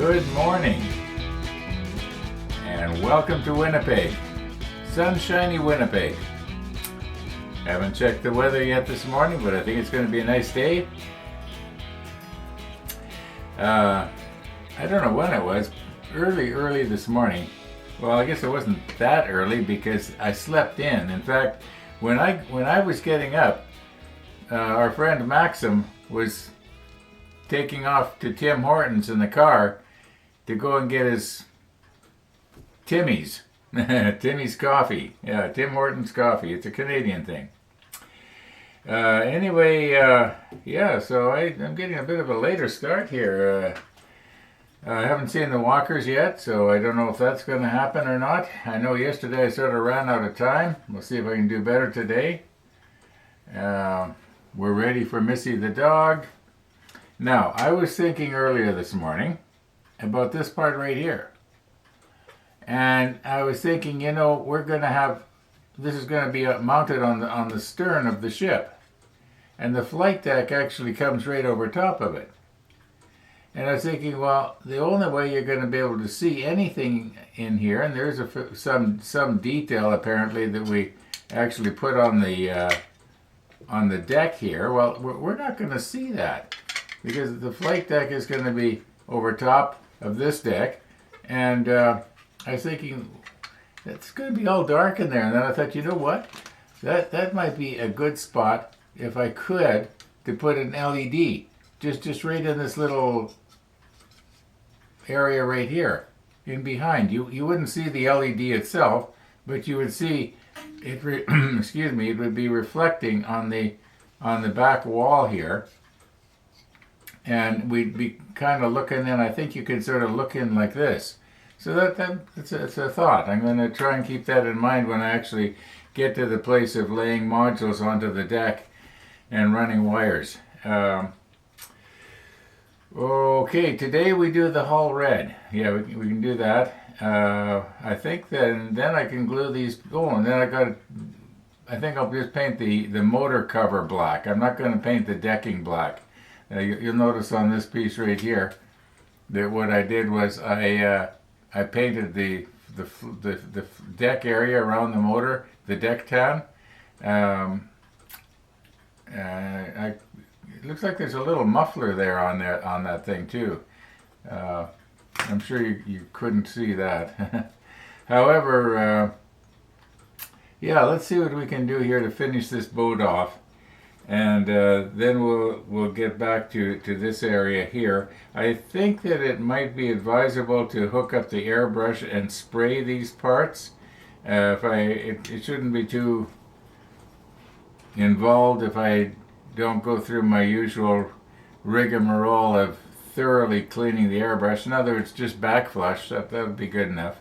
Good morning, and welcome to Winnipeg, sunshiny Winnipeg. Haven't checked the weather yet this morning, but I think it's going to be a nice day. I don't know when it was, early this morning. Well, I guess it wasn't that early because I slept in. In fact, when I was getting up, our friend Maxim was taking off to Tim Hortons in the car to go and get his Timmy's coffee. Yeah, Tim Hortons coffee. It's a Canadian thing. So I'm getting a bit of a later start here. I haven't seen the walkers yet, so I don't know if that's going to happen or not. I know yesterday I sort of ran out of time. We'll see if I can do better today. We're ready for Missy the dog. Now, I was thinking earlier this morning about this part right here. And I was thinking, this is going to be mounted on the stern of the ship. And the flight deck actually comes right over top of it. And I was thinking, well, the only way you're going to be able to see anything in here, and there's some detail apparently that we actually put on the deck here. Well, we're not going to see that because the flight deck is going to be over top of this deck. And I was thinking, it's going to be all dark in there. And then I thought, you know what? That might be a good spot, if I could, to put an LED. Just right in this little area right here, in behind. You wouldn't see the LED itself, but you would see it. It would be reflecting on the back wall here, and we'd be kind of looking in. I think you could sort of look in like this. So it's a thought. I'm going to try and keep that in mind when I actually get to the place of laying modules onto the deck and running wires. Okay, today we do the hull red. Yeah, we can do that. I think then I can glue these. Oh, and then I think I'll just paint the motor cover black. I'm not going to paint the decking black. You'll notice on this piece right here that what I did was I painted the deck area around the motor, the deck tan. It looks like there's a little muffler there on that thing too. I'm sure you couldn't see that. However, let's see what we can do here to finish this boat off, and then we'll get back to this area here. I think that it might be advisable to hook up the airbrush and spray these parts. It shouldn't be too involved if I don't go through my usual rigmarole of thoroughly cleaning the airbrush. In other words, just backflush. That would be good enough.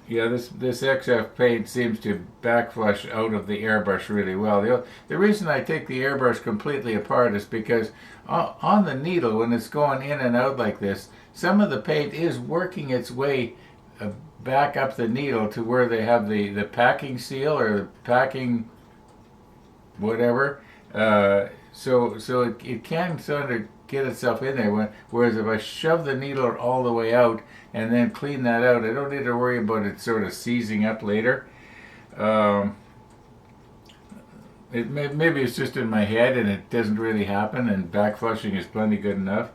This XF paint seems to backflush out of the airbrush really well. The reason I take the airbrush completely apart is because on the needle, when it's going in and out like this, some of the paint is working its way back up the needle to where they have the packing seal or the packing whatever, so it can sort of get itself in there. Whereas if I shove the needle all the way out and then clean that out, I don't need to worry about it sort of seizing up later. Maybe it's just in my head and it doesn't really happen, and backflushing is plenty good enough.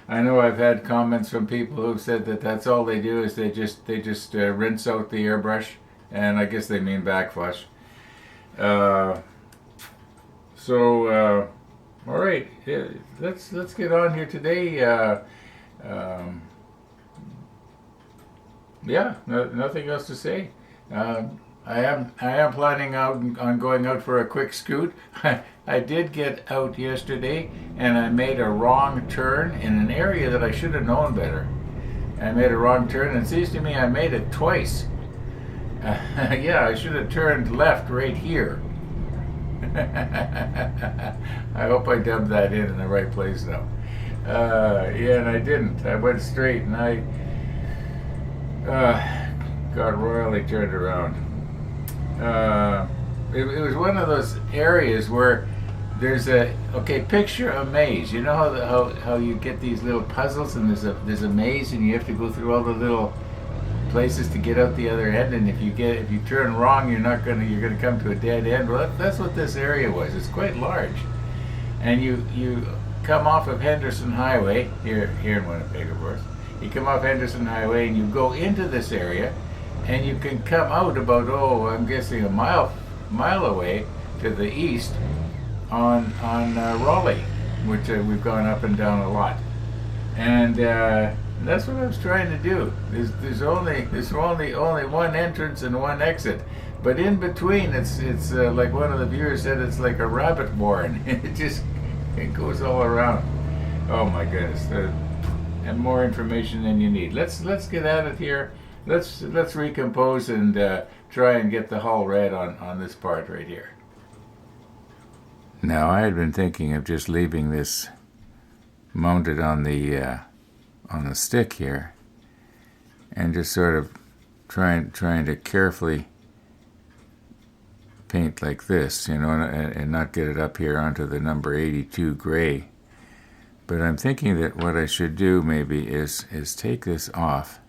I know I've had comments from people who've said that that's all they do is they just rinse out the airbrush, and I guess they mean backflush. All right, let's get on here today. Nothing else to say. I am planning on going out for a quick scoot. I did get out yesterday, and I made a wrong turn in an area that I should have known better. I made a wrong turn, and it seems to me I made it twice. I should have turned left right here. I hope I dubbed that in the right place though. And I didn't. I went straight, and I got royally turned around. It was one of those areas where there's a okay. Picture a maze. You know how you get these little puzzles, and there's a maze, and you have to go through all the little places to get out the other end. And if you turn wrong, you're gonna come to a dead end. Well, that's what this area was. It's quite large, and you come off of Henderson Highway here in Winnipeg, of course. You come off Henderson Highway, and you go into this area, and you can come out about I'm guessing a mile away to the east on Raleigh, which we've gone up and down a lot, and that's what I was trying to do. There's only one entrance and one exit, but in between it's like one of the viewers said, it's like a rabbit warren. It goes all around. Oh my goodness, and more information than you need. Let's get at it here. Let's recompose and try and get the hull red on this part right here. Now, I had been thinking of just leaving this mounted on the stick here, and just sort of trying to carefully paint like this, and not get it up here onto the number 82 gray. But I'm thinking that what I should do maybe is take this off.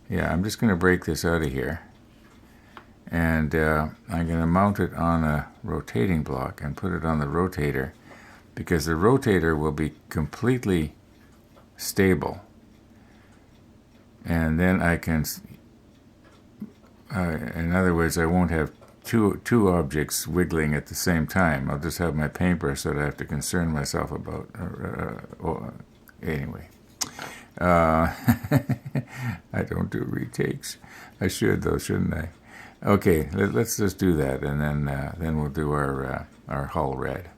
Yeah, I'm just going to break this out of here. And I'm going to mount it on a rotating block and put it on the rotator, because the rotator will be completely stable. And then I can, in other words, I won't have two objects wiggling at the same time. I'll just have my paintbrush that I have to concern myself about. Anyway. I don't do retakes. I should, though, shouldn't I? Okay, let's just do that, and then we'll do our hull red.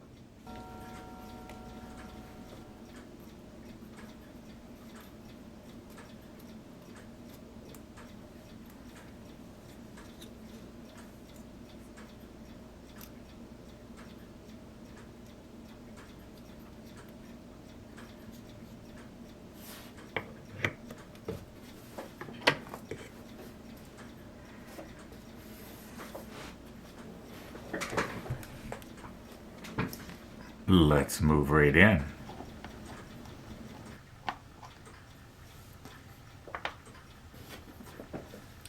Let's move right in.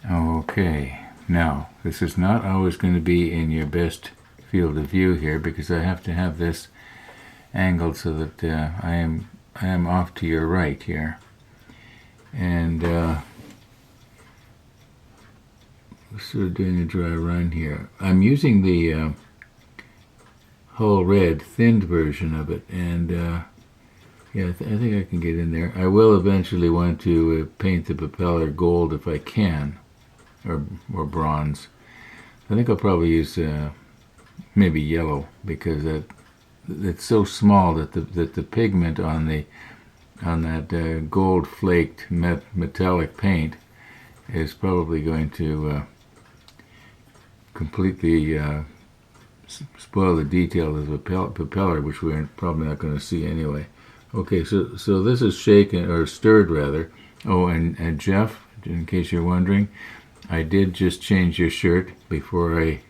Okay, now this is not always going to be in your best field of view here, because I have to have this angled so that I am off to your right here, and sort of doing a dry run here. I'm using the hull red thinned version of it, and yeah, I think I can get in there. I will eventually want to paint the propeller gold if I can, or bronze. I think I'll probably use maybe yellow, because it's so small that the pigment on that gold flaked metallic paint is probably going to completely spoil the detail of the propeller, which we're probably not going to see anyway. Okay, so this is shaken, or stirred rather. Oh, and Jeff, in case you're wondering, I did just change your shirt before I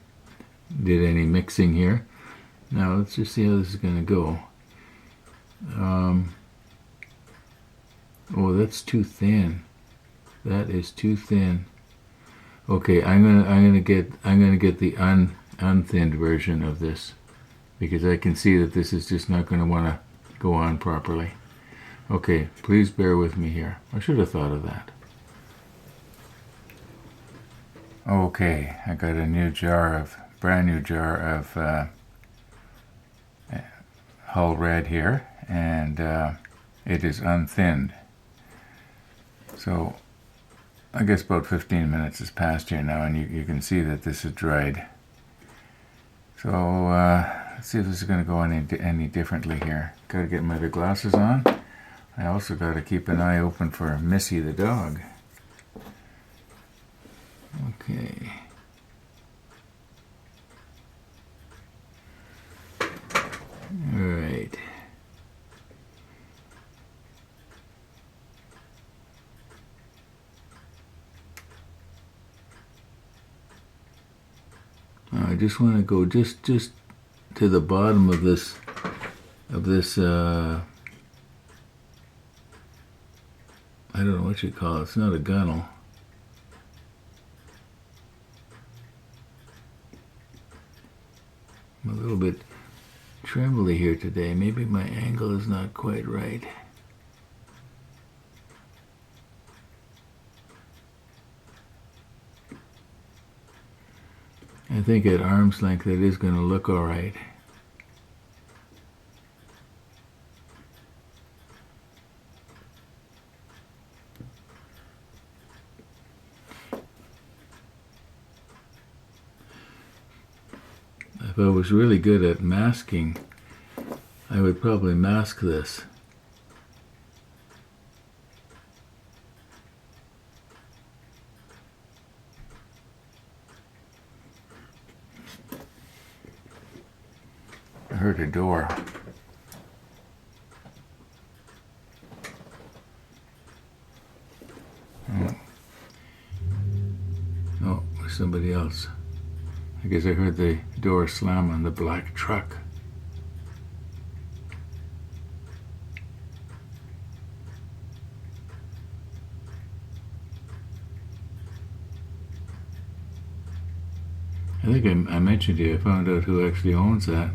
did any mixing here. Now let's just see how this is going to go. Oh, that's too thin. That is too thin. Okay, I'm gonna get the unthinned version of this, because I can see that this is just not going to want to go on properly. Okay, please bear with me here. I should have thought of that. Okay, I got a brand new jar of hull red here, and it is unthinned. So I guess about 15 minutes has passed here now, and you can see that this is dried. So let's see if this is going to go any differently here. Got to get my other glasses on. I also got to keep an eye open for Missy the dog. Okay. All right. I just want to go just to the bottom of this I don't know what you call it. It's not a gunnel. I'm a little bit trembly here today. Maybe my angle is not quite right. I think at arm's length it is going to look all right. If I was really good at masking, I would probably mask this. I heard a door. Oh, somebody else. I guess I heard the door slam on the black truck. I think I mentioned to you, I found out who actually owns that.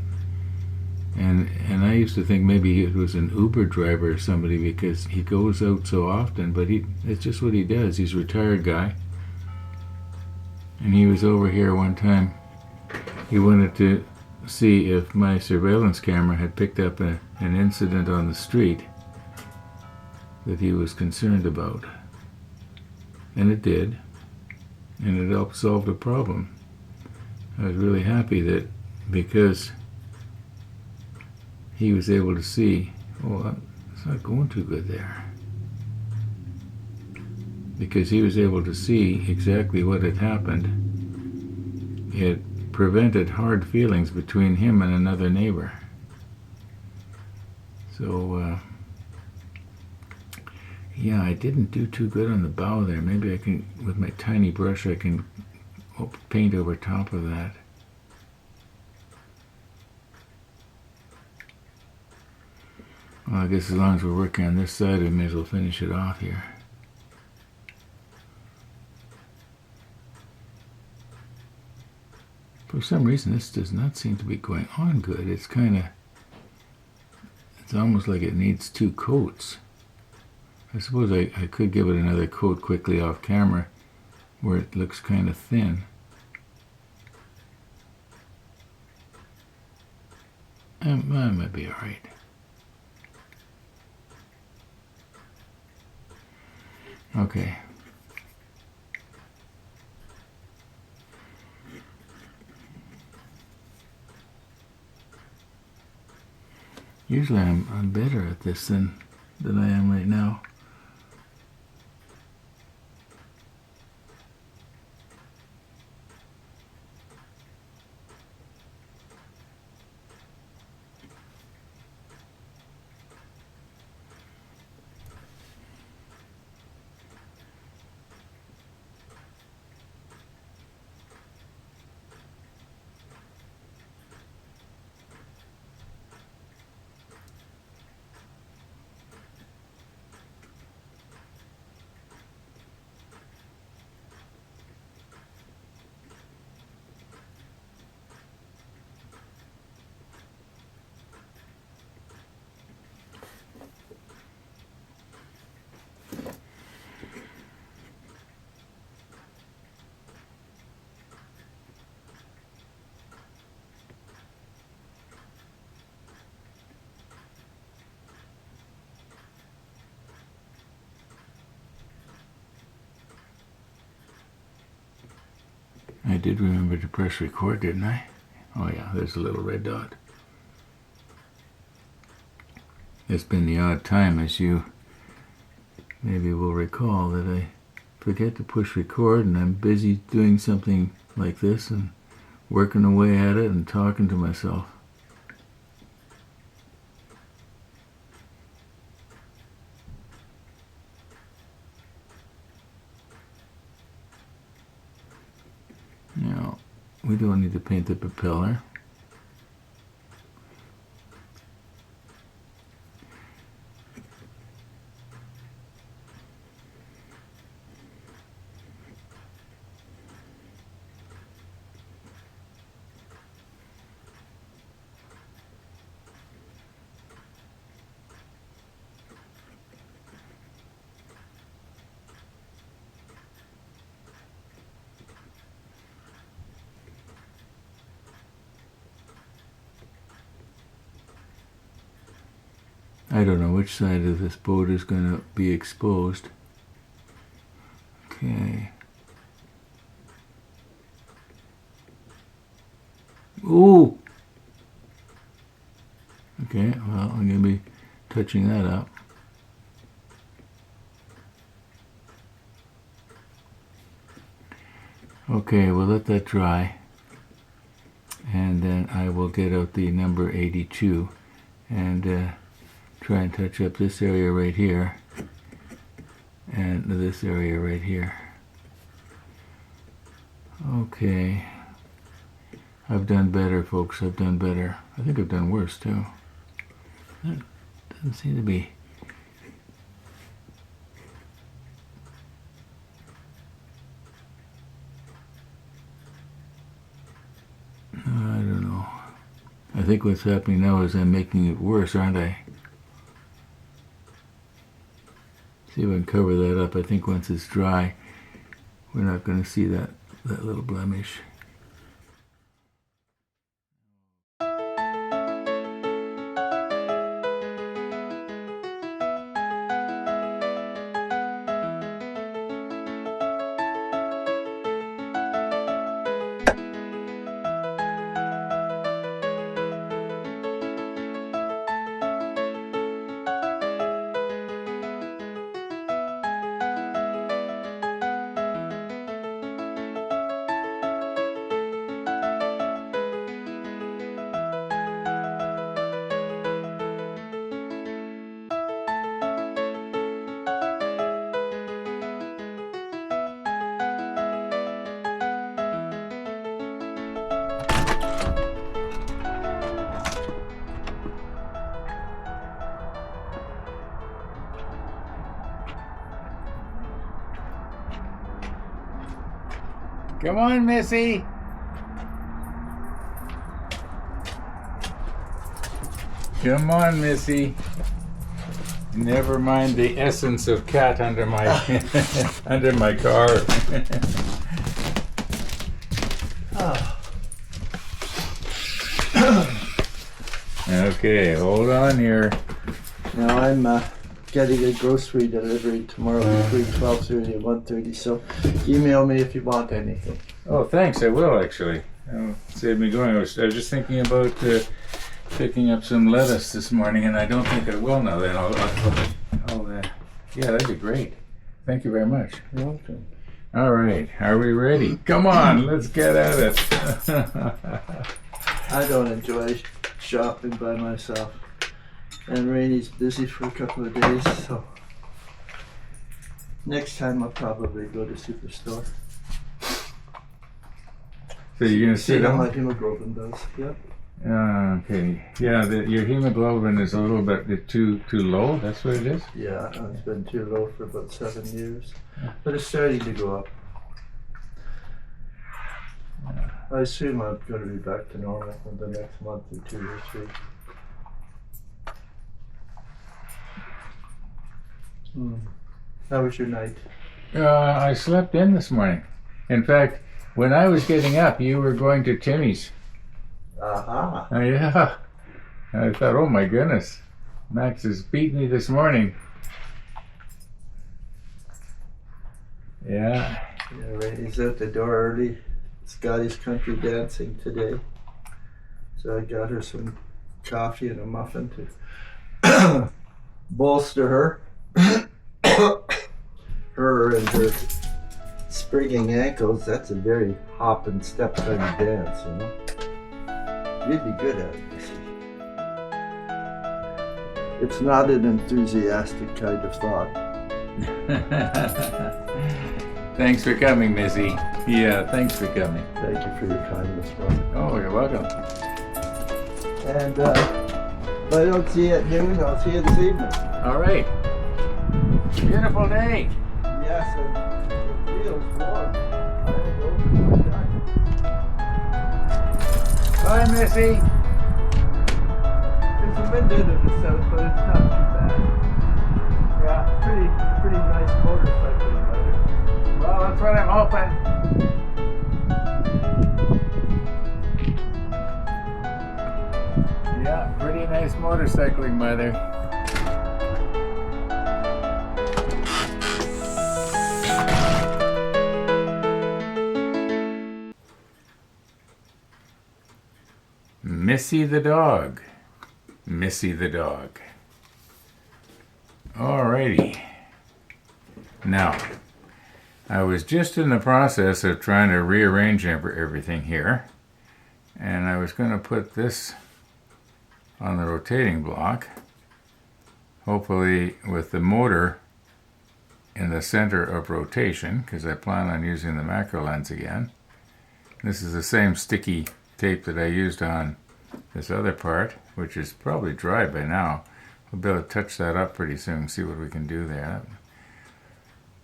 And I used to think maybe it was an Uber driver or somebody because he goes out so often, but it's just what he does. He's a retired guy. And he was over here one time. He wanted to see if my surveillance camera had picked up an incident on the street that he was concerned about. And it did. And it helped solve the problem. I was really happy that because he was able to see, oh, it's not going too good there. Because he was able to see exactly what had happened, it prevented hard feelings between him and another neighbor. So, yeah, I didn't do too good on the bow there. Maybe I can, with my tiny brush, I can paint over top of that. Well, I guess as long as we're working on this side, we may as well finish it off here. For some reason, this does not seem to be going on good. It's almost like it needs two coats. I suppose I could give it another coat quickly off camera where it looks kind of thin. That might be all right. Okay. Usually I'm better at this than I am right now. I did remember to press record, didn't I? Oh yeah, there's a little red dot. It's been the odd time, as you maybe will recall, that I forget to push record and I'm busy doing something like this and working away at it and talking to myself. Now, we don't need to paint the propeller. I don't know which side of this boat is going to be exposed. Okay. Ooh! Okay, well, I'm going to be touching that up. Okay, we'll let that dry. And then I will get out the number 82 and try and touch up this area right here and this area right here. Okay. I've done better, folks. I've done better. I think I've done worse, too. That doesn't seem to be... I don't know. I think what's happening now is I'm making it worse, aren't I? See if I can cover that up. I think once it's dry, we're not going to see that little blemish. Come on, Missy. Come on, Missy. Never mind the essence of cat under my under my car. Okay, hold on here. Now I'm getting a grocery delivery tomorrow between 12:30 and 1:30, so email me if you want anything. Oh, thanks. I will actually. That'll save me going. I was just thinking about picking up some lettuce this morning, and I don't think I will now. Then yeah, that'd be great. Thank you very much. You're welcome. All right, are we ready? Come on, let's get at it. I don't enjoy shopping by myself, and Rainy's busy for a couple of days, so next time I'll probably go to Superstore. So you're gonna See sit how on? my hemoglobin does. Yep. Okay. Yeah, your hemoglobin is a little bit too low. That's what it is. Yeah, it's been too low for about 7 years, but it's starting to go up. I assume I'm going to be back to normal in the next month or 2 or 3. How was your night? I slept in this morning. In fact, when I was getting up, you were going to Timmy's. Aha! Yeah. I thought, oh my goodness, Max has beat me this morning. Yeah. Yeah, Rainy's out the door early. Scotty's country dancing today. So I got her some coffee and a muffin to bolster her. Her and her springing ankles, that's a very hop and step kind of dance, you know. You'd be good at it, Missy. It's not an enthusiastic kind of thought. Thanks for coming, Missy. Yeah, thanks for coming. Thank you for your kindness, brother. Oh, you're welcome. And if I don't see you at noon, I'll see you this evening. All right. Beautiful day. Yes, and it feels warm. I don't know what time. Bye, Missy. There's a wind into the south, but it's not too bad. Yeah, pretty nice motorcycling weather. Well, that's what I'm hoping. Yeah, pretty nice motorcycling weather. Missy the dog. Missy the dog. Alrighty. Now, I was just in the process of trying to rearrange everything here, and I was going to put this on the rotating block, hopefully with the motor in the center of rotation, because I plan on using the macro lens again. This is the same sticky tape that I used on this other part, which is probably dry by now. We'll be able to touch that up pretty soon, see what we can do there.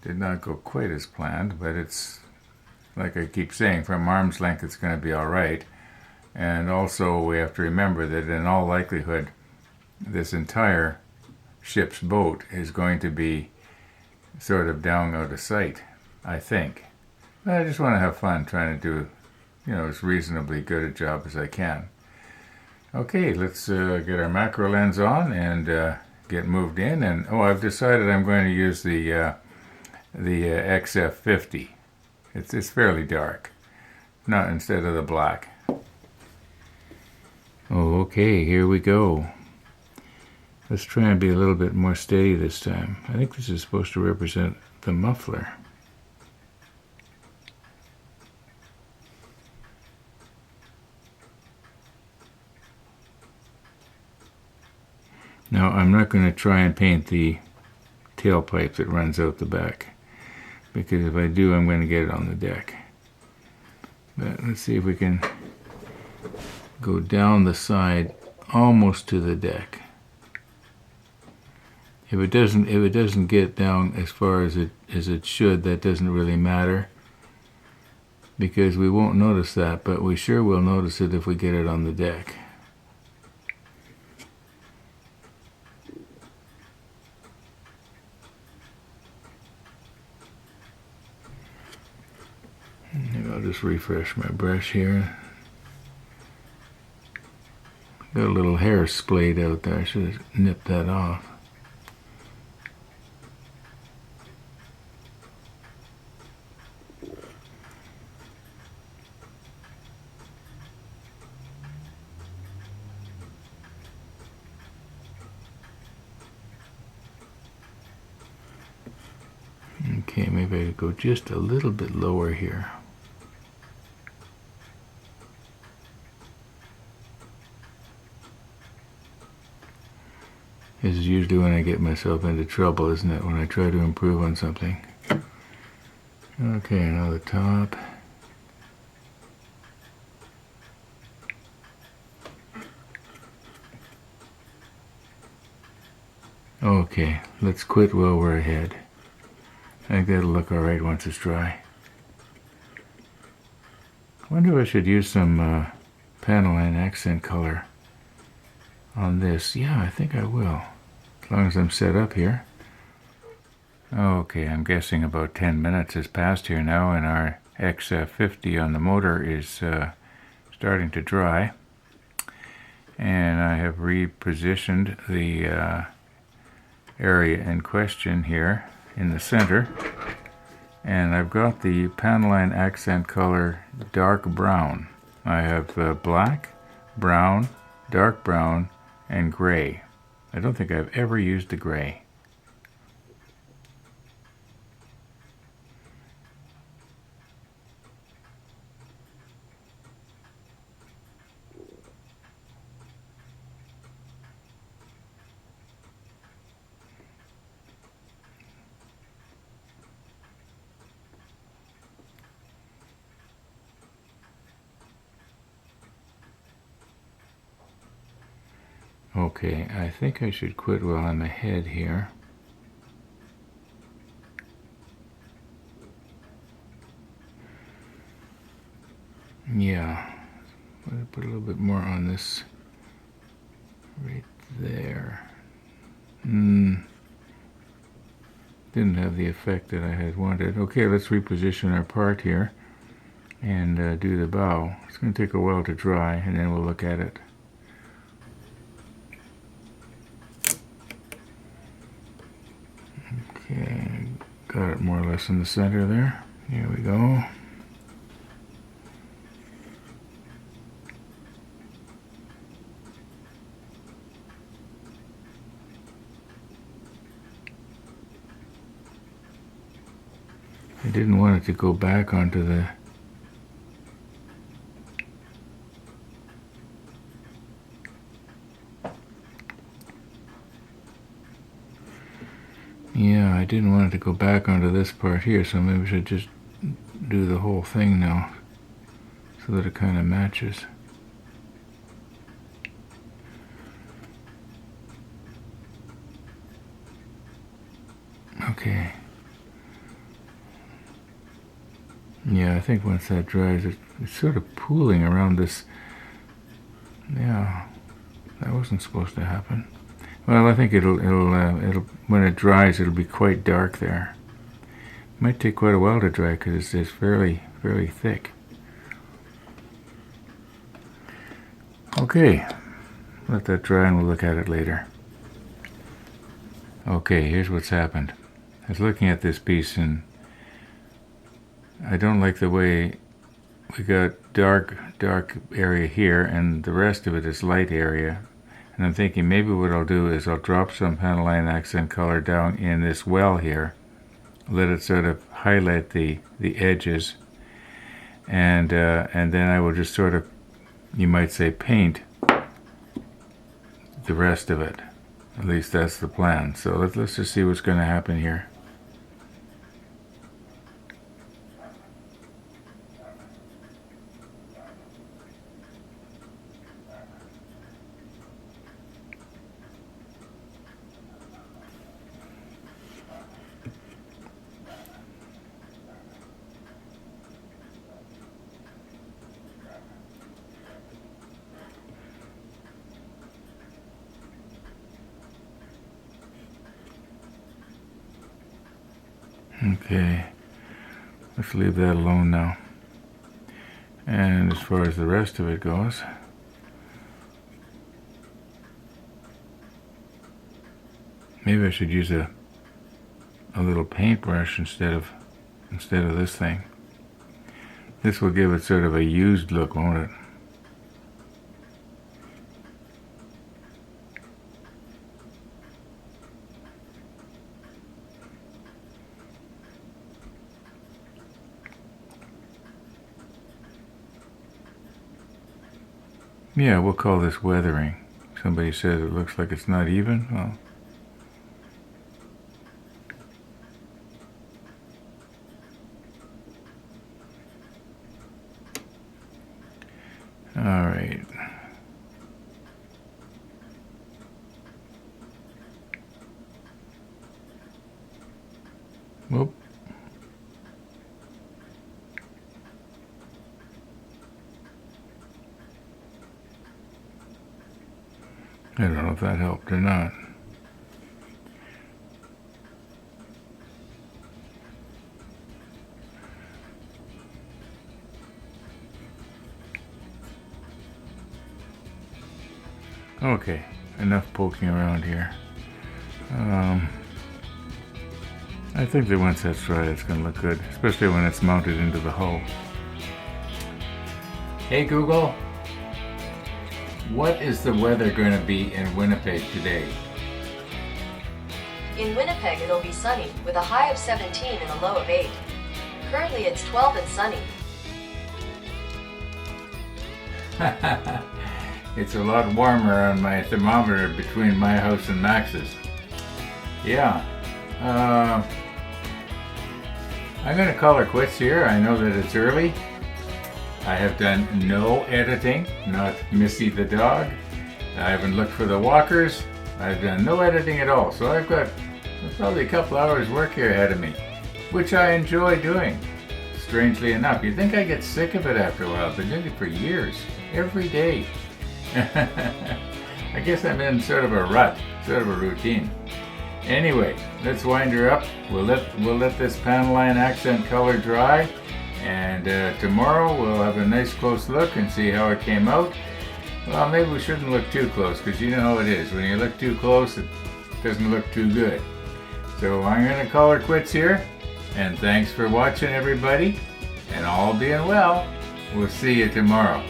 Did not go quite as planned, but it's, like I keep saying, from arm's length it's going to be alright. And also we have to remember that in all likelihood this entire ship's boat is going to be sort of down out of sight, I think. But I just want to have fun trying to do, as reasonably good a job as I can. Okay, let's get our macro lens on and get moved in. And I've decided I'm going to use the XF50. It's fairly dark, not instead of the black. Okay, here we go. Let's try and be a little bit more steady this time. I think this is supposed to represent the muffler. Now, I'm not going to try and paint the tailpipe that runs out the back, because if I do, I'm going to get it on the deck. But let's see if we can go down the side almost to the deck. If it doesn't get down as far as it should, that doesn't really matter, because we won't notice that, but we sure will notice it if we get it on the deck. Maybe I'll just refresh my brush here. Got a little hair splayed out there. I should have nipped that off. Okay, maybe I could go just a little bit lower here. This is usually when I get myself into trouble, isn't it? When I try to improve on something. Okay, now the top. Okay, let's quit while we're ahead. I think that'll look alright once it's dry. I wonder if I should use some panel line accent color on this. Yeah, I think I will, as long as I'm set up here. Okay, I'm guessing about 10 minutes has passed here now, and our XF50 on the motor is starting to dry. And I have repositioned the area in question here in the center, and I've got the panel line accent color dark brown. I have black, brown, dark brown, and gray. I don't think I've ever used the gray. Okay, I think I should quit while I'm ahead here. Yeah, I'm going to put a little bit more on this right there. Didn't have the effect that I had wanted. Okay, let's reposition our part here and do the bow. It's going to take a while to dry, and then we'll look at it. Okay, got it more or less in the center there. Here we go. I didn't want it to go back onto the... Yeah, I didn't want it to go back onto this part here, so maybe I should just do the whole thing now so that it kind of matches. Okay. Yeah, I think once that dries, it's sort of pooling around this. Yeah, that wasn't supposed to happen. Well, I think it'll when it dries, it'll be quite dark there. Might take quite a while to dry because it's fairly thick. Okay, let that dry and we'll look at it later. Okay, here's what's happened. I was looking at this piece and I don't like the way we got dark area here and the rest of it is light area. And I'm thinking maybe what I'll do is I'll drop some panel line accent color down in this well here. Let it sort of highlight the edges. And then I will just sort of, you might say, paint the rest of it. At least that's the plan. So let's just see what's going to happen here. Okay, let's leave that alone now. And as far as the rest of it goes, maybe I should use a little paintbrush instead of this thing. This will give it sort of a used look, won't it? Yeah, we'll call this weathering. Somebody says it looks like it's not even. Well, all right. Whoop. I don't know if that helped or not. Okay, enough poking around here. I think that once that's dry, it's going to look good, especially when it's mounted into the hull. Hey Google, what is the weather going to be in Winnipeg today? In Winnipeg, it'll be sunny with a high of 17 and a low of 8. Currently, it's 12 and sunny. It's a lot warmer on my thermometer between my house and Max's. Yeah. I'm going to call it quits here. I know that it's early. I have done no editing, not Missy the dog. I haven't looked for the walkers. I've done no editing at all. So I've got probably a couple hours work here ahead of me, which I enjoy doing, strangely enough. You'd think I get sick of it after a while. I've been doing it for years, every day. I guess I'm in sort of a rut, sort of a routine. Anyway, let's wind her up. We'll let this panel line accent color dry, and tomorrow we'll have a nice close look and see how it came out. Well, maybe we shouldn't look too close, because you know how it is. When you look too close, it doesn't look too good. So I'm going to call her quits here, and thanks for watching, everybody, and all being well, we'll see you tomorrow.